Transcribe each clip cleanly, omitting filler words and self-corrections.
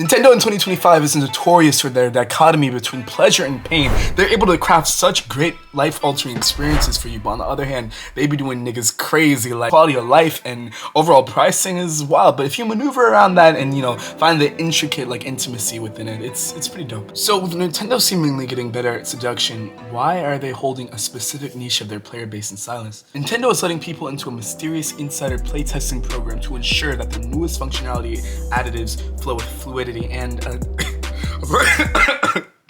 Nintendo in 2025 is notorious for their dichotomy between pleasure and pain. They're able to craft such great life-altering experiences for you, but on the other hand, they be doing niggas crazy, like quality of life and overall pricing is wild. But if you maneuver around that and, you know, find the intricate like intimacy within it, it's pretty dope. So with Nintendo seemingly getting better at seduction, why are they holding a specific niche of their player base in silence? Nintendo is letting people into a mysterious insider playtesting program to ensure that the newest functionality additives flow with fluidity and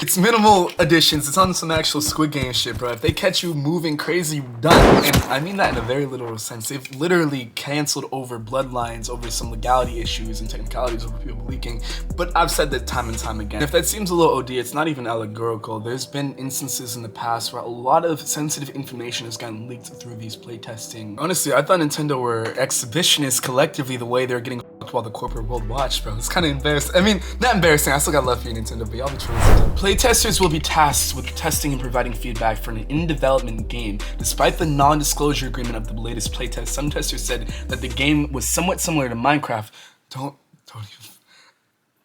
it's minimal additions. It's on some actual Squid Game shit, bro. If they catch you moving crazy, you're done. And I mean that in a very literal sense. They've literally canceled over bloodlines, over some legality issues and technicalities over people leaking. But I've said that time and time again. If that seems a little OD, it's not even allegorical. There's been instances in the past where a lot of sensitive information has gotten leaked through these playtesting. Honestly, I thought Nintendo were exhibitionists collectively the way they're getting while the corporate world watched, bro. It's kind of embarrassing. I mean, not embarrassing. I still got love for you, Nintendo, but y'all be trolling sometimes. Playtesters will be tasked with testing and providing feedback for an in-development game. Despite the non-disclosure agreement of the latest playtest, some testers said that the game was somewhat similar to Minecraft. Don't even.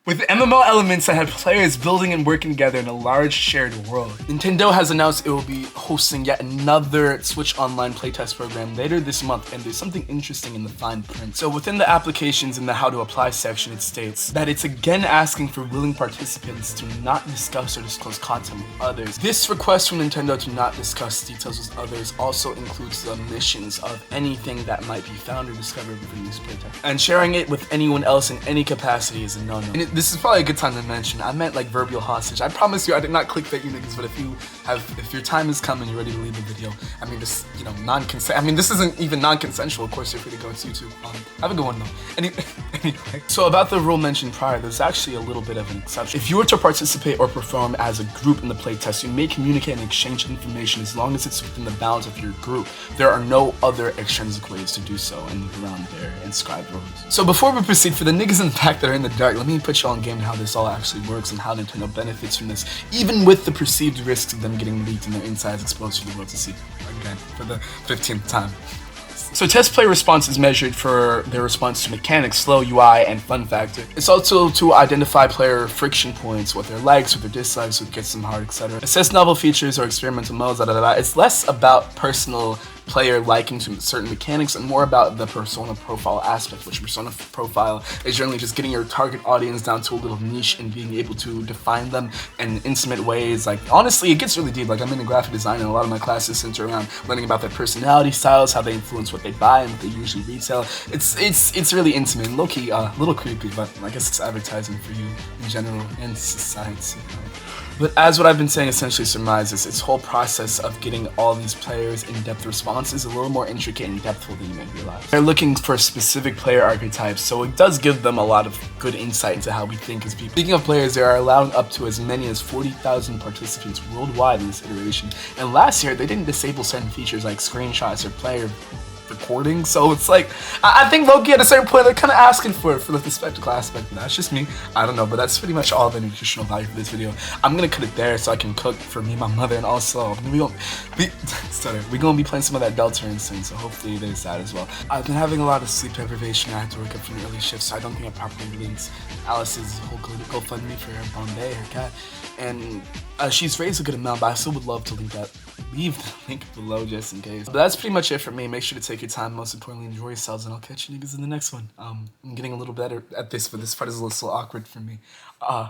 With MMO elements that had players building and working together in a large shared world. Nintendo has announced it will be hosting yet another Switch Online playtest program later this month, and there's something interesting in the fine print. So within the applications in the how to apply section, it states that it's again asking for willing participants to not discuss or disclose content with others. This request from Nintendo to not discuss details with others also includes the omissions of anything that might be found or discovered within this playtest. And sharing it with anyone else in any capacity is a no-no. This is probably a good time to mention, I meant like Verbial hostage. I promise you I did not clickbait you niggas, but if your time has come and you're ready to leave the video, I mean this, you know, non-consent, I mean this isn't even non-consensual, of course you're free to go to YouTube. Have a good one though. Anyway, so about the rule mentioned prior, there's actually a little bit of an exception. If you were to participate or perform as a group in the playtest, you may communicate and exchange information as long as it's within the bounds of your group. There are no other extrinsic ways to do so and around their inscribed rules. So before we proceed, for the niggas in the back that are in the dark, let me put you on game how this all actually works and how Nintendo benefits from this, even with the perceived risks of them getting leaked and their insides exposed for the world to see. Again, for the 15th time. So test player response is measured for their response to mechanics, flow, UI, and fun factor. It's also to identify player friction points, what their likes, what their dislikes, what gets them hard, etc. Assess novel features or experimental modes, It's less about personal player liking to certain mechanics and more about the persona profile aspect, which persona profile is generally just getting your target audience down to a little niche and being able to define them in intimate ways. Like honestly, it gets really deep. Like I'm in graphic design and a lot of my classes center around learning about their personality styles, how they influence what they buy and what they usually retail. It's really intimate and low-key, a little creepy, but I guess it's advertising for you in general and society. But as what I've been saying essentially surmises, its whole process of getting all these players in-depth responses a little more intricate and depthful than you may realize. They're looking for specific player archetypes, so it does give them a lot of good insight into how we think as people. Speaking of players, they are allowing up to as many as 40,000 participants worldwide in this iteration. And last year, they didn't disable certain features like screenshots or player recording, so it's like I think low-key at a certain point they're kind of asking for like the spectacle aspect. That's just me, I don't know, but that's pretty much all the nutritional value for this video. I'm gonna cut it there so I can cook for me, my mother, and also we're gonna be playing some of that Deltarune soon, so hopefully there's that as well. I've been having a lot of sleep deprivation. I had to wake up from an early shift, so I don't think I properly linked Alice's whole GoFundMe for her Bombay, her cat, and she's raised a good amount, but I still would love to leave the link below just in case. But that's pretty much it for me. Make sure to take your time, most importantly enjoy yourselves, and I'll catch you niggas in the next one. I'm getting a little better at this, but this part is a little awkward for me. Yeah.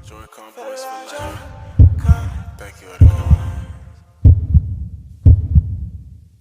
JoyConBoyz.